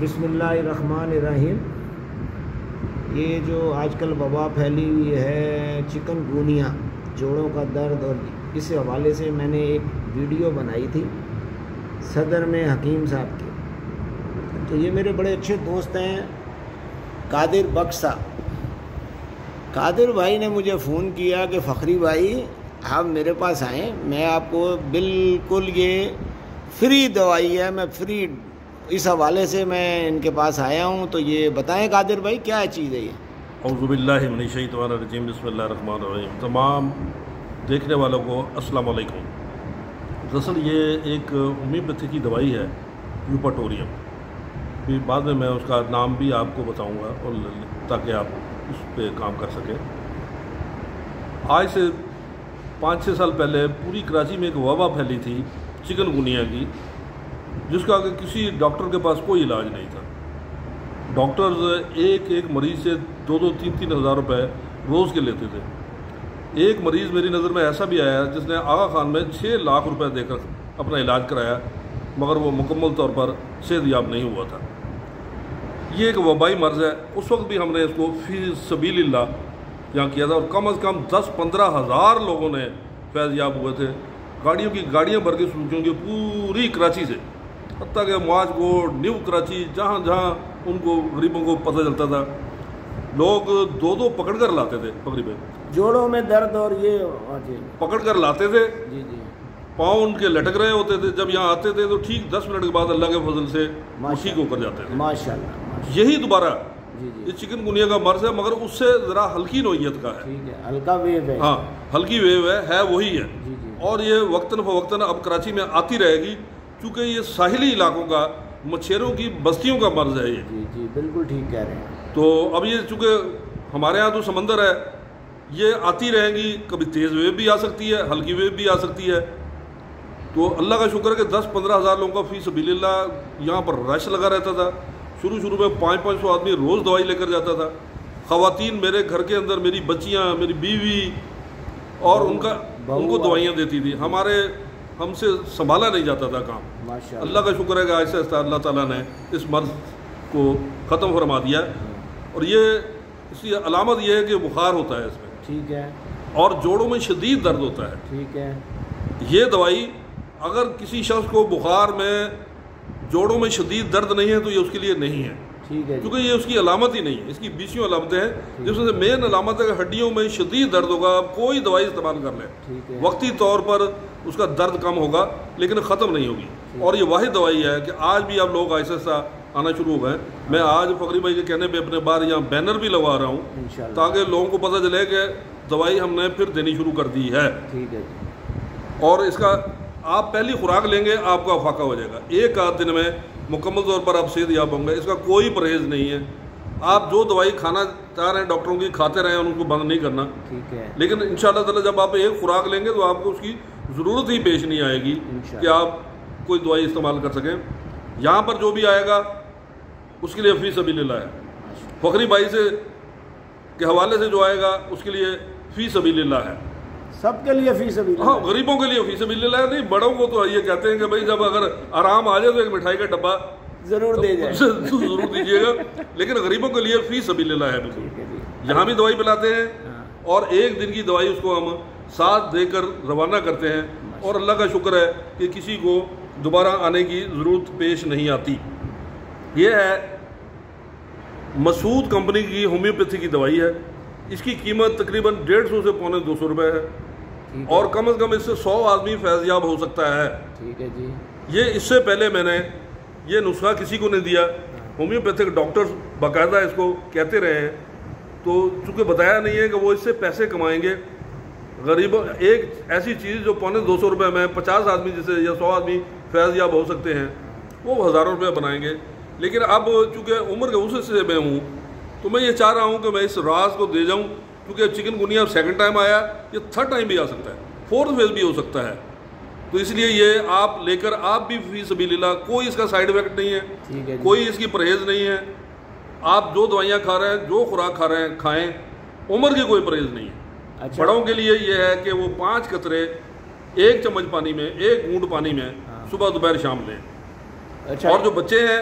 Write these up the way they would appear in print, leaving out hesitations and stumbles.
بسم اللہ الرحمن الرحیم۔ یہ جو آج کل وبا پھیلی ہوئی ہے چکن گونیا، جوڑوں کا درد، اور اس حوالے سے میں نے ایک ویڈیو بنائی تھی صدر میں حکیم صاحب کی۔ تو یہ میرے بڑے اچھے دوست ہیں قادر بکسا۔ قادر بھائی نے مجھے فون کیا کہ فخری بھائی آپ میرے پاس آئیں، میں آپ کو بالکل یہ فری دوائی ہے، میں فری اس حوالے سے میں ان کے پاس آیا ہوں۔ تو یہ بتائیں قادر بھائی کیا چیز ہے یہ؟ اعوذ باللہ من الشیطان الرجیم، بسم اللہ الرحمن الرحیم۔ تمام دیکھنے والوں کو السلام علیکم۔ دراصل یہ ایک ہومیوپیتھی کی دوائی ہے، یوپاٹوریم۔ پھر بعد میں اس کا نام بھی آپ کو بتاؤں گا، اور تاکہ آپ اس پہ کام کر سکیں۔ آج سے 5-6 سال پہلے پوری کراچی میں ایک وبا پھیلی تھی چکن گونیا کی، جس کا کسی ڈاکٹر کے پاس کوئی علاج نہیں تھا۔ ڈاکٹرز ایک مریض سے 2-3 ہزار روپے روز کے لیتے تھے۔ ایک مریض میری نظر میں ایسا بھی آیا جس نے آغا خان میں 6 لاکھ روپے دے کر اپنا علاج کرایا، مگر وہ مکمل طور پر صحت یاب نہیں ہوا تھا۔ یہ ایک وبائی مرض ہے۔ اس وقت بھی ہم نے اس کو فی سبیل اللہ یہاں کیا تھا، اور کم از کم 10-15 ہزار لوگوں نے فیض یاب ہوئے تھے۔ گاڑیاں بھر کے سوچوں گے پوری کراچی سے، حتیٰ کہ معاذ گوڑ، نیو کراچی، جہاں جہاں ان کو غریبوں کو پتہ چلتا تھا، لوگ 2 پکڑ کر لاتے تھے۔ تقریباً جوڑوں میں درد اور یہ پکڑ کر لاتے تھے، جی جی، پاؤں ان کے لٹک رہے ہوتے تھے۔ جب یہاں آتے تھے تو ٹھیک 10 منٹ کے بعد اللہ کے فضل سے وہ ٹھیک ہو کر جاتے تھے ماشاءاللہ۔ یہی دوبارہ جی جی، یہ چکن گونیا کا مرض ہے، مگر اس سے ذرا ہلکی نوعیت کا ہے۔ ٹھیک ہے، ہلکا ویو ہے۔ ہاں، ہلکی ویو ہے وہی ہے۔ جی جی، اور یہ وقتاً فوقتاً اب کراچی میں آتی رہے گی، چونکہ یہ ساحلی علاقوں کا، مچھیروں کی بستیوں کا مرض ہے یہ۔ جی جی، بالکل ٹھیک کہہ رہے ہیں۔ تو اب یہ چونکہ ہمارے ہاں تو سمندر ہے، یہ آتی رہیں گی، کبھی تیز ویو بھی آ سکتی ہے، ہلکی ویو بھی آ سکتی ہے۔ تو اللہ کا شکر ہے کہ 10-15 ہزار لوگوں کا فی سبیل اللہ یہاں پر رش لگا رہتا تھا۔ شروع میں 500 آدمی روز دوائی لے کر جاتا تھا۔ خواتین میرے گھر کے اندر، میری بچیاں، میری بیوی، اور ان کو دوائیاں دیتی تھی۔ ہم سے سنبھالا نہیں جاتا تھا کام۔ ماشاءاللہ، اللہ کا شکر ہے کہ آہستہ آہستہ اللہ تعالیٰ نے اس مرض کو ختم فرما دیا۔ اور اس کی علامت یہ ہے کہ بخار ہوتا ہے اس میں، ٹھیک ہے، اور جوڑوں میں شدید درد ہوتا ہے۔ ٹھیک ہے، یہ دوائی اگر کسی شخص کو بخار میں جوڑوں میں شدید درد نہیں ہے تو یہ اس کے لیے نہیں ہے، ٹھیک ہے، کیونکہ یہ اس کی علامت ہی نہیں ہے۔ اس کی 20 علامتیں ہیں، جس میں سے مین علامت ہے کہ ہڈیوں میں شدید درد ہوگا۔ آپ کوئی دوائی استعمال کر لیں، ٹھیک ہے، وقتی طور پر اس کا درد کم ہوگا، لیکن ختم نہیں ہوگی۔ اور یہ واحد دوائی ہے کہ آج بھی اب لوگ آہستہ آہستہ آنا شروع ہو گئے۔ میں آج فخری بھائی کے کہنے پہ اپنے باہر یہاں بینر بھی لگوا رہا ہوں، انشاءاللہ، تاکہ لوگوں کو پتہ چلے کہ دوائی ہم نے پھر دینی شروع کر دی ہے۔ ٹھیک ہے جی، اور اس کا آپ پہلی خوراک لیں گے، آپ کا افاقہ ہو جائے گا۔ 1 دن میں مکمل طور پر آپ صحت یاب ہوں گے۔ اس کا کوئی پرہیز نہیں ہے۔ آپ جو دوائی کھانا چاہ رہے ہیں ڈاکٹروں کی کھاتے رہیں، ان کو بند نہیں کرنا، ٹھیک ہے، لیکن انشاءاللہ تعالی جب آپ ایک خوراک لیں گے تو آپ کو اس کی ضرورت ہی پیش نہیں آئے گی کہ آپ کوئی دوائی استعمال کر سکیں۔ یہاں پر جو بھی آئے گا اس کے لیے فی سبیل اللہ ہے۔ فخری بھائی کے حوالے سے جو آئے گا اس کے لیے فی سبیل اللہ ہے، سب کے لیے فی سبیل اللہ۔ ہاں، غریبوں کے لیے فی سبیل اللہ نہیں، بڑوں کو تو یہ کہتے ہیں کہ بھائی جب اگر آرام آ جائے تو ایک مٹھائی کا ڈبہ ضرور دے جائے، ضرور دیجیے گا، لیکن غریبوں کے لیے فی سبیل اللہ ہے بالکل۔ ٹھیک ہے جی، یہاں بھی دوائی پلاتے ہیں، اور 1 دن کی دوائی اس کو ہم ساتھ دے کر روانہ کرتے ہیں، اور اللہ کا شکر ہے کہ کسی کو دوبارہ آنے کی ضرورت پیش نہیں آتی۔ یہ ہے مسعود کمپنی کی ہومیوپیتھی کی دوائی ہے۔ اس کی قیمت تقریباً 150 سے 250 روپے ہے، اور کم از کم اس سے 100 آدمی فیض یاب ہو سکتا ہے۔ ٹھیک ہے جی، یہ اس سے پہلے میں نے یہ نسخہ کسی کو نہیں دیا۔ ہومیوپیتھک ڈاکٹر باقاعدہ اس کو کہتے رہے ہیں، تو چونکہ بتایا نہیں ہے کہ وہ اس سے پیسے کمائیں گے۔ غریب ایک ایسی چیز جو 250 روپے میں 50 آدمی جسے یا 100 آدمی فیض یاب ہو سکتے ہیں، وہ ہزاروں روپے بنائیں گے۔ لیکن اب چونکہ عمر کے اس حصے میں ہوں، تو میں یہ چاہ رہا ہوں کہ میں اس راز کو دے جاؤں، کیونکہ چکن گونیا 2nd ٹائم آیا، یہ 3rd ٹائم بھی آ سکتا ہے، 4th فیز بھی ہو سکتا ہے۔ تو اس لیے یہ آپ لے کر آپ بھی فی سبیل اللہ، کوئی اس کا سائیڈ ایفیکٹ نہیں ہے، کوئی اس کی پرہیز نہیں ہے۔ آپ جو دوائیاں کھا رہے ہیں، جو خوراک کھا رہے ہیں کھائیں، عمر کی کوئی پرہیز نہیں ہے۔ بڑوں کے لیے یہ ہے کہ وہ 5 قطرے 1 چمچ پانی میں، 1 گھونٹ پانی میں صبح دوپہر شام لیں۔ اور جو بچے ہیں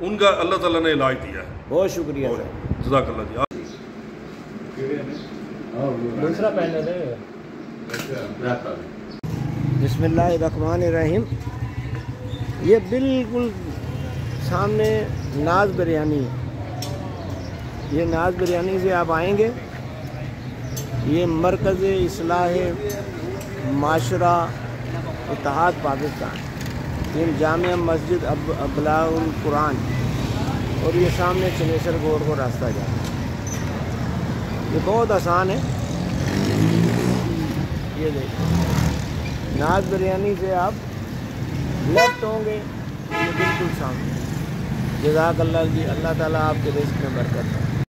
ان کا اللہ تعالیٰ نے علاج دیا ہے. بہت شکریہ سر. جزاک اللہ جی. دوسرا پینل ہے. بسم اللہ الرحمن الرحیم. یہ بالکل سامنے ناز بریانی ہے. یہ ناز بریانی سے آپ آئیں گے. یہ مرکز اصلاح معاشرہ اتحاد پاکستان، یہ جامع مسجد ابلاغ القرآن، اور یہ سامنے چنیسر گوڑ کو راستہ جاتا ہے. یہ بہت آسان ہے. یہ دیکھیں ناز بریانی سے آپ لیفٹ ہوں گے، یہ بالکل سامنے. جزاک اللہ جی. اللہ تعالیٰ آپ کے رزق میں برکت ہے.